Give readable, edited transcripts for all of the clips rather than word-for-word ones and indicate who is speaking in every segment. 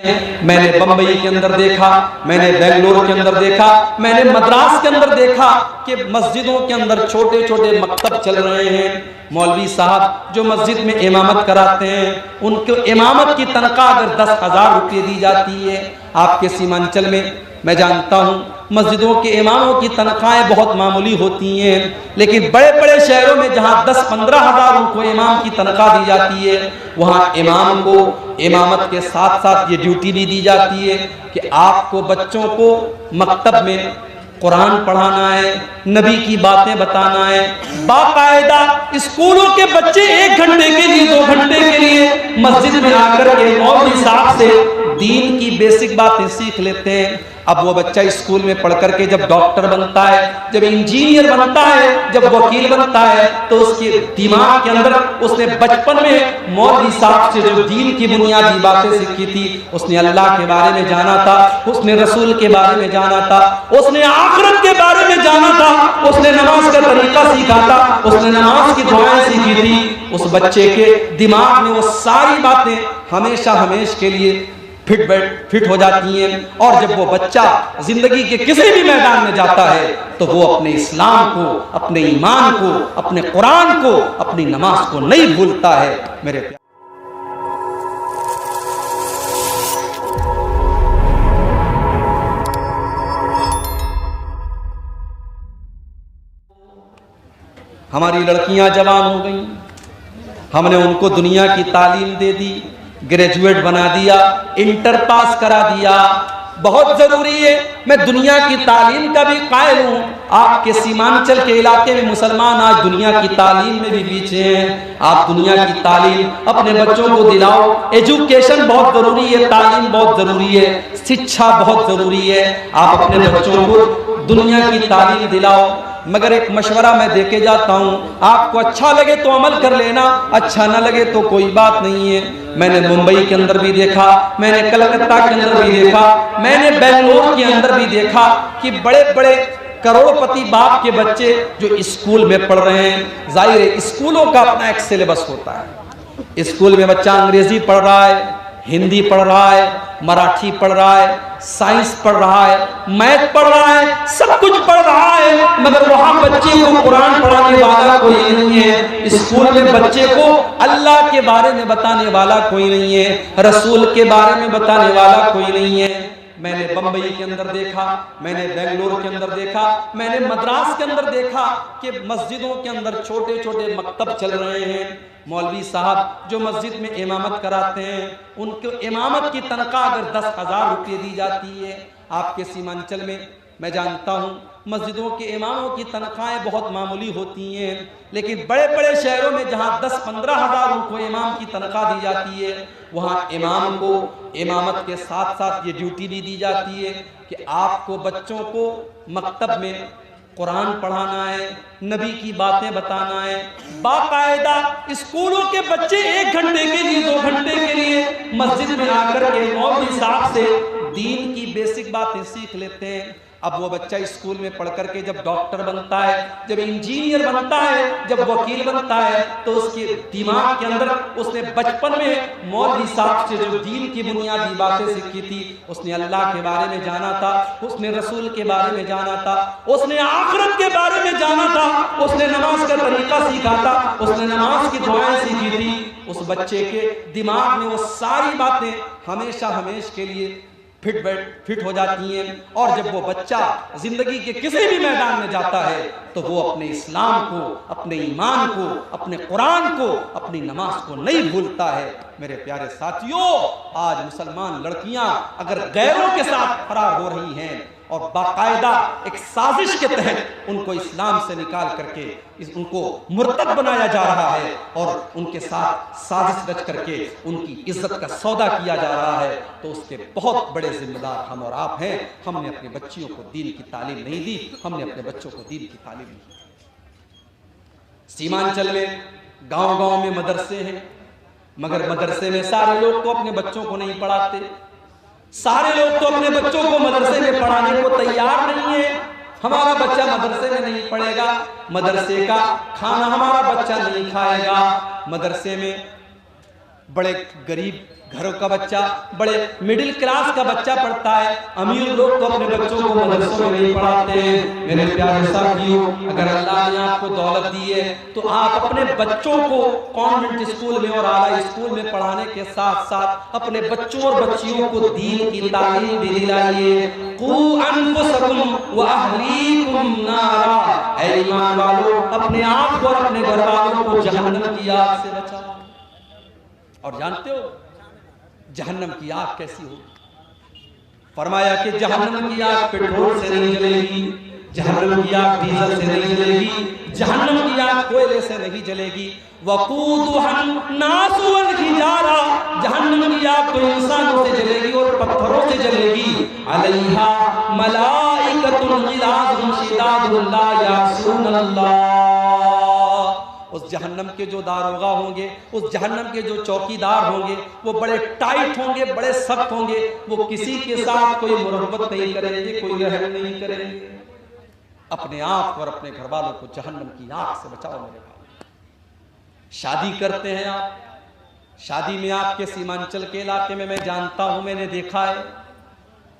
Speaker 1: मैंने बंबई के अंदर देखा, मैंने बेंगलोर के अंदर देखा, मैंने मद्रास के अंदर देखा कि मस्जिदों के अंदर छोटे छोटे मकतब चल रहे हैं। मौलवी साहब जो मस्जिद में इमामत कराते हैं, उनको इमामत की तनख्वाह अगर 10,000 रुपये दी जाती है, आपके सीमांचल में मैं जानता हूँ मस्जिदों के इमामों की तनख्वाहें बहुत मामूली होती हैं, लेकिन बड़े बड़े शहरों में जहाँ 10-15 हज़ार रुपये इमाम की तनख्वाह दी जाती है, वहाँ इमाम को इमामत के साथ साथ ये ड्यूटी भी दी जाती है कि आपको बच्चों को मकतब में कुरान पढ़ाना है, नबी की बातें बताना है। बाकायदा स्कूलों के बच्चे 1 घंटे के लिए 2 घंटे के लिए मस्जिद में आकर के मौलवी साहब से दीन की बेसिक बातें सीख लेते हैं। अब वो बच्चा स्कूल में पढ़ करके जब डॉक्टर बनता है, जब इंजीनियर बनता है, जब वकील बनता है, तो उसके दिमाग के अंदर उसने बचपन में मौलवी साहब से जो दीन की बुनियादी बातें सीखी थी, उसने अल्लाह के बारे में जाना था, उसने रसूल के बारे में जाना था, उसने आखिरत के बारे में जाना था, उसने नमाज का तरीका सीखा था, उसने नमाज की दुआएं सीखी थी। उस बच्चे के दिमाग में वो सारी बातें हमेशा हमेशा के लिए फिट हो जाती हैं। और जब वो बच्चा जिंदगी के किसी भी मैदान में जाता है तो वो अपने इस्लाम को, अपने ईमान को, अपने कुरान को, अपनी नमाज को नहीं भूलता है। मेरे प्यारे हमारी लड़कियां जवान हो गई, हमने उनको दुनिया की तालीम दे दी, ग्रेजुएट बना दिया, इंटर पास करा दिया। बहुत जरूरी है, मैं दुनिया की तालीम का भी कायल हूँ। आपके सीमांचल के इलाके में मुसलमान आज दुनिया की तालीम में भी पीछे हैं। आप दुनिया की तालीम अपने बच्चों को दिलाओ। एजुकेशन बहुत जरूरी है, तालीम बहुत जरूरी है, शिक्षा बहुत जरूरी है। आप अपने बच्चों को दुनिया की तालीम दिलाओ। मगर एक मशवरा मैं देके जाता हूँ, आपको अच्छा लगे तो अमल कर लेना, अच्छा ना लगे तो कोई बात नहीं है। मैंने मुंबई के अंदर भी देखा, मैंने कलकत्ता के अंदर भी देखा, मैंने बेंगलोर के अंदर भी देखा कि बड़े बड़े करोड़पति बाप के बच्चे जो स्कूल में पढ़ रहे हैं। जाहिर है स्कूलों का अपना एक सिलेबस होता है। स्कूल में बच्चा अंग्रेजी पढ़ रहा है, हिंदी पढ़ रहा है, मराठी पढ़ रहा है, साइंस पढ़ रहा है, मैथ पढ़ रहा है, सब कुछ पढ़ रहा है, मगर वहां बच्चे को कुरान पढ़ाने वाला कोई नहीं है। स्कूल में बच्चे को अल्लाह के बारे में बताने वाला कोई नहीं है, रसूल के बारे में बताने वाला कोई नहीं है। मैंने बंबई के अंदर देखा, मैंने बेंगलोर के अंदर देखा, मैंने मद्रास के अंदर देखा कि मस्जिदों के अंदर छोटे छोटे मकतब चल रहे हैं। मौलवी साहब जो मस्जिद में इमामत कराते हैं, उनको इमामत की तनख्वाह अगर 10,000 रुपये दी जाती है, आपके सीमांचल में मैं जानता हूँ मस्जिदों के इमामों की तनख्वाहें बहुत मामूली होती हैं, लेकिन बड़े बड़े शहरों में जहाँ 10-15 हज़ार रुपये इमाम की तनख्वाह दी जाती है, वहाँ इमाम को इमामत के साथ साथ ये ड्यूटी भी दी जाती है कि आपको बच्चों को मकतब में कुरान पढ़ाना है, नबी की बातें बताना है। बाकायदा स्कूलों के बच्चे 1 घंटे के लिए 2 घंटे के लिए मस्जिद में आकर के मौलवी साहब से दीन की बेसिक बातें सीख लेते हैं। अब वो बच्चा स्कूल में पढ़ करके जब डॉक्टर बनता है, जब इंजीनियर बनता है, जब वकील बनता है, तो उसके दिमाग के अंदर उसने बचपन में मौलवी साहब से जो दीन की बुनियादी बातें सीखी थी, उसने अल्लाह के बारे में जाना था, उसने रसूल के बारे में जाना था, उसने आखिरत के बारे में जाना था, उसने नमाज का तरीका सीखा था, उसने नमाज की दुआएं सीखी थी। उस बच्चे के दिमाग में वो सारी बातें हमेशा हमेशा के लिए फिट हो जाती हैं। और जब वो बच्चा जिंदगी के किसी भी मैदान में जाता है तो वो अपने इस्लाम को, अपने ईमान को, अपने कुरान को, अपनी नमाज को नहीं भूलता है। मेरे प्यारे साथियों, आज मुसलमान लड़कियां अगर गैरों के साथ फरार हो रही हैं और बाकायदा एक साजिश के तहत उनको इस्लाम से निकाल करके उनको मुर्तद बनाया जा रहा है और उनके साथ साजिश रच करके उनकी इज्जत का सौदा किया जा रहा है, तो उसके बहुत बड़े जिम्मेदार हम और आप हैं। हमने अपने बच्चियों को दीन की तालीम नहीं दी, हमने अपने बच्चों को दीन की तालीम नहीं दी। सीमांचल में गांव-गांव में मदरसे हैं, मगर मदरसे में सारे लोग तो अपने बच्चों को नहीं पढ़ाते। सारे लोग तो अपने बच्चों को मदरसे में पढ़ाने को तैयार नहीं है। हमारा बच्चा मदरसे में नहीं पढ़ेगा, मदरसे का खाना हमारा बच्चा नहीं खाएगा, मदरसे में बड़े गरीब घरों का बच्चा, बड़े मिडिल क्लास का बच्चा पढ़ता है। अमीर लोग तो अपने बच्चों को मदरसों में नहीं पढ़ाते हैं। मेरे प्यारे साथियों, अगर अल्लाह ने आपको दौलत दी है तो आप अपने बच्चों को कॉन्वेंट स्कूल में और आला स्कूल में पढ़ाने के साथ साथ अपने बच्चों और बच्चियों को दीन की तालीम भी दिलाइए। कू अनफुसकुम व अहलीकुम नारा, ऐ ईमान वालों, अपने आप को और अपने घर वालों को जहन्नम की आग से बचाओ। और जानते हो जहन्नम की आग कैसी होगी? फरमाया कि जहन्नम की आग पेट्रोल से नहीं जलेगी, जहन्नम की आग डीजल से नहीं जलेगी, जहन्नम की आग कोयले से नहीं जलेगी। वक़ूदुहन नास वल हिजारा, जहन्नम की आग तो इंसानों से जलेगी और पत्थरों से जलेगी। अलैहा मलाइकतुन गिलाज़ुन शिदादुन ला यासूनल्लाह। उस जहन्नम के जो दारोगा होंगे, उस जहन्नम के जो चौकीदार होंगे, वो बड़े टाइट होंगे, बड़े सख्त होंगे। वो किसी के साथ कोई मोहब्बत नहीं करेंगे, कोई रहम नहीं करेंगे। अपने आप और अपने घर वालों को जहन्नम की आग से बचाओ। मेरे भाई, शादी करते हैं आप, शादी में आपके सीमांचल के इलाके में मैं जानता हूं, मैंने देखा है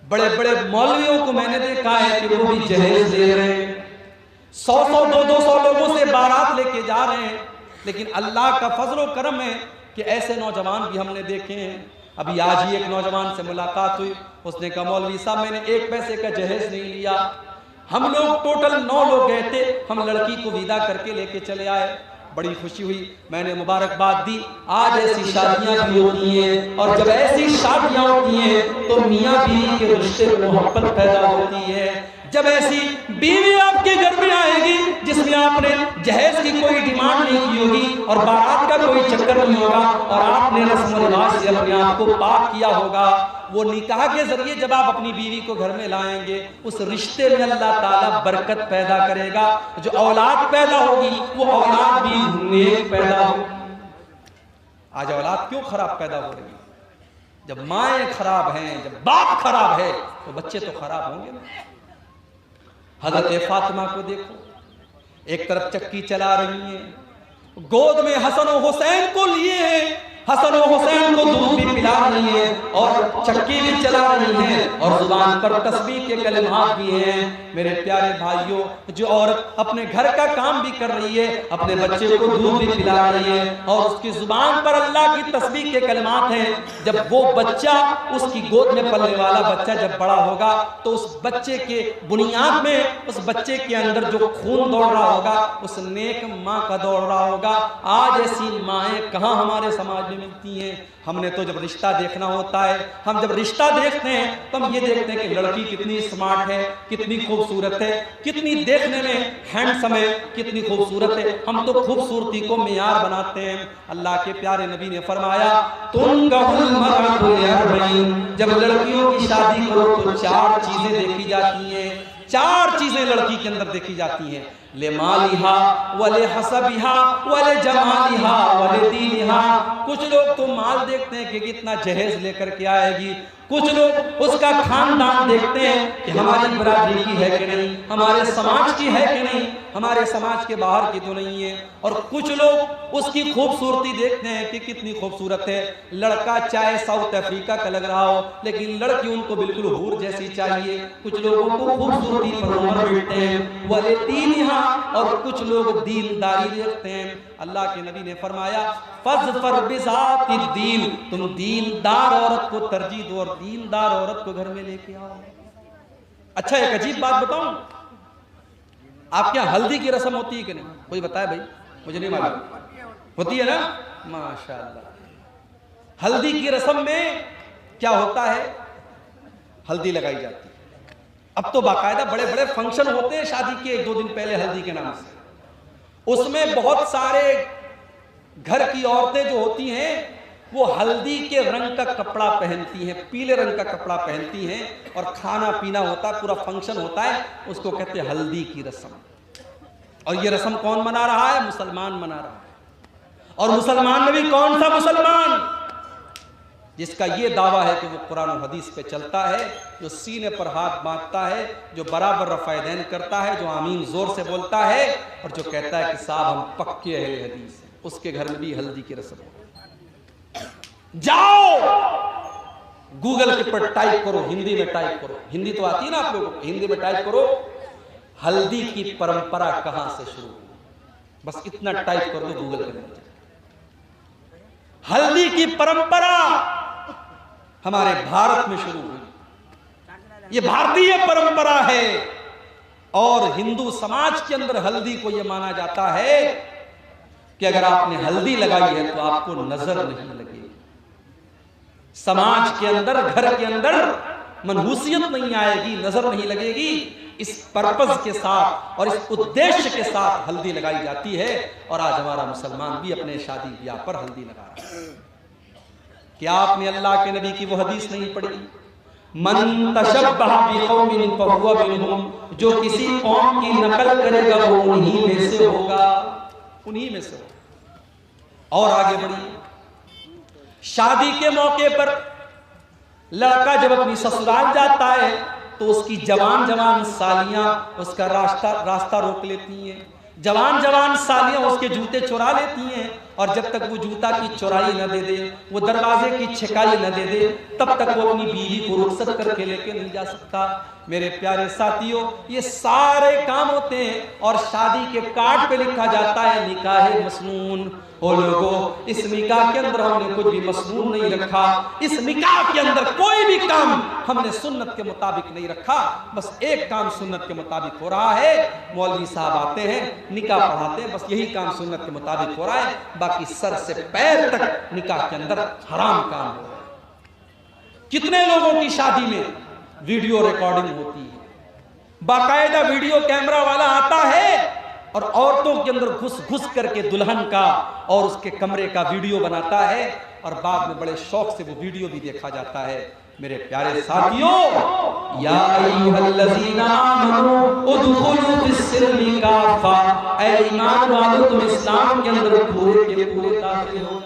Speaker 1: बड़े बड़े मौलवियों को मैंने देखा है कि वो भी जहेज ले रहे हैं, 100-100, 200 लोगों से बारात लेके जा रहे हैं। लेकिन अल्लाह का फजल व करम है कि ऐसे नौजवान भी हमने देखे हैं। अभी आज ही एक नौजवान से मुलाकात हुई, उसने कहा मौलवी साहब मैंने 1 पैसे का जहेज नहीं लिया। हम लोग टोटल 9 लोग गए थे, हम लड़की को विदा करके लेके चले आए, बड़ी खुशी हुई, मैंने मुबारकबाद दी। आज ऐसी शादियां भी होती हैं, और जब ऐसी शादियां होती हैं तो मियाँ बीवी के रिश्ते में मोहब्बत पैदा होती है। जब ऐसी बीवी आपके घर में आएगी जिसमें आपने जहेज की कोई डिमांड नहीं की होगी और बारात का कोई चक्कर नहीं होगा, और आपने रस्म रिवाज से अपने आप को पाक किया होगा, वो निकाह के जरिए जब आप अपनी बीवी को घर में लाएंगे, उस रिश्ते में अल्लाह ताला बरकत पैदा करेगा। जो औलाद पैदा होगी वो औलाद भी नेक पैदा होगी। आज औलाद क्यों खराब पैदा हो रही है? जब माएँ खराब हैं, जब बाप खराब है तो बच्चे तो खराब होंगे ना। हजरत फातिमा को देखो, एक तरफ चक्की चला रही हैं, गोद में हसन और हुसैन को लिए हैं, हसन और हुसैन को दूध भी पिला रही है और चक्की भी चला रही है और जुबान पर तस्बीह के कलिमात भी हैं। मेरे प्यारे भाइयों, जो औरत अपने घर का काम भी कर रही है, अपने बच्चे को दूध भी पिला रही है और उसकी जुबान पर अल्लाह की तस्बीह के कलिमात हैं, जब वो बच्चा, उसकी गोद में पलने वाला बच्चा जब बड़ा होगा तो उस बच्चे के बुनियाद में, उस बच्चे के अंदर जो खून दौड़ रहा होगा उस नेक माँ का दौड़ रहा होगा। आज ऐसी माएँ कहाँ हमारे समाज में मिलती हैं? हमने तो जब रिश्ता देखना होता है, हम जब रिश्ता देखते हैं तो हम ये देखते हैं कि लड़की कितनी स्मार्ट है, कितनी खूबसूरत है, कितनी देखने में हैंडसम है, कितनी खूबसूरत है। हम तो खूबसूरती को मेयार बनाते हैं। अल्लाह के प्यारे नबी ने फरमाया, जब लड़कियों की शादी करो तो 4 चीजें देखी जाती हैं, 4 चीजें लड़की के अंदर देखी जाती हैं। ले मालिहा वले हसबिहा वले जमालिहा वले दीनिहा। कुछ लोग तो माल देखते हैं कि कितना जहेज लेकर के आएगी, कुछ लोग उसका खानदान देखते हैं कि हमारी बरादरी की है कि नहीं, हमारे समाज की है कि नहीं, हमारे समाज के बाहर की तो नहीं है। और कुछ लोग उसकी खूबसूरती देखते हैं कि कितनी खूबसूरत है। लड़का चाहे साउथ अफ्रीका का लग रहा हो लेकिन लड़की उनको बिल्कुल हूर जैसी चाहिए। कुछ लोगों को खूबसूरती पर नंबर मिलते हैं वले दीनिहा, और कुछ लोग दीनदारी देखते हैं। अल्लाह के नबी ने फरमाया, फज़फर बिज़ाति दीन, तुम दीनदार औरत को तरजीह दो और दीनदार औरत को घर में लेके आओ। अच्छा, एक अजीब बात बताऊं, आपके यहाँ हल्दी की रस्म होती है कि नहीं? कोई बताए भाई, मुझे नहीं मालूम। होती है ना? माशाअल्लाह। हल्दी की रस्म में क्या होता है? हल्दी लगाई जाती है। अब तो बाकायदा बड़े बड़े फंक्शन होते हैं शादी के 1-2 दिन पहले हल्दी के नाम से। उसमें बहुत सारे घर की औरतें जो होती हैं वो हल्दी के रंग का कपड़ा पहनती हैं, पीले रंग का कपड़ा पहनती हैं, और खाना पीना होता है, पूरा फंक्शन होता है, उसको कहते हैं हल्दी की रस्म। और ये रस्म कौन मना रहा है? मुसलमान मना रहा है। और मुसलमान में भी कौन सा मुसलमान? जिसका ये दावा है कि वो कुरान और हदीस पे चलता है, जो सीने पर हाथ बांधता है, जो बराबर रफ़ायदैन करता है, जो आमीन जोर से बोलता है, और जो कहता है कि साहब हम पक्के अहले हदीस हैं, उसके घर में भी हल्दी की रस्म हो। जाओ गूगल के पर टाइप करो, हिंदी में टाइप करो, हिंदी तो आती है ना आप लोगों को, हिंदी में टाइप करो हल्दी की परंपरा कहां से शुरू हुई। बस इतना टाइप कर दो गूगल के अंदर, हल्दी की परंपरा हमारे भारत में शुरू हुई। ये भारतीय परंपरा है और हिंदू समाज के अंदर हल्दी को यह माना जाता है कि अगर आपने हल्दी लगाई है तो आपको नजर नहीं लगेगी। समाज के अंदर, घर के अंदर मनहूसियत नहीं आएगी, नजर नहीं लगेगी। इस पर्पज के साथ और इस उद्देश्य के साथ हल्दी लगाई जाती है। और आज हमारा मुसलमान भी अपने शादी ब्याह पर हल्दी लगा रहा है। क्या आपने अल्लाह के नबी की वो हदीस नहीं पढ़ी, मन तशब्बह बिकौमिन फहुवा मिनहुम, जो किसी कौम की नकल करेगा वो उन्हीं में से होगा, उन्हीं में से होगा। और आगे बढ़िए, शादी के मौके पर लड़का जब अपनी ससुराल जाता है तो उसकी जवान जवान सालियां उसका रास्ता रोक लेती हैं, जवान जवान सालियां उसके जूते चुरा लेती हैं। और जब तक वो जूता की चुराई न दे दे, वो दरवाजे की छिकाई न दे दे, तब तक वो अपनी बीवी को रुखसत करके लेके नहीं जा सकता। मेरे प्यारे साथियों, ये सारे काम होते हैं और शादी के कार्ड पे लिखा जाता है निकाह मसनून। ओ लोगों, इस निकाह के अंदर हमने कुछ भी मसनून नहीं रखा। इस निकाह के अंदर कोई भी काम हमने सुन्नत के मुताबिक नहीं रखा। बस एक काम सुन्नत के मुताबिक हो रहा है, मौलवी साहब आते हैं निकाह पढ़ाते हैं, बस यही काम सुन्नत के मुताबिक हो रहा है, बाकी सर से पैर तक निकाह के अंदर हराम काम हो रहा है। कितने लोगों की शादी में वीडियो रिकॉर्डिंग होती है, बाकायदा वीडियो कैमरा वाला आता है और औरतों के अंदर घुस घुस करके दुल्हन का और उसके कमरे का वीडियो बनाता है और बाद में बड़े शौक से वो वीडियो भी देखा जाता है। मेरे प्यारे साथियों, या अय्युहल्लज़ीना आमनू उदखुलू फिस्सिल्मी काफ़ा, ऐ ईमान वालों तुम इस्लाम के अंदर पूरे के पूरे दाखिल हो।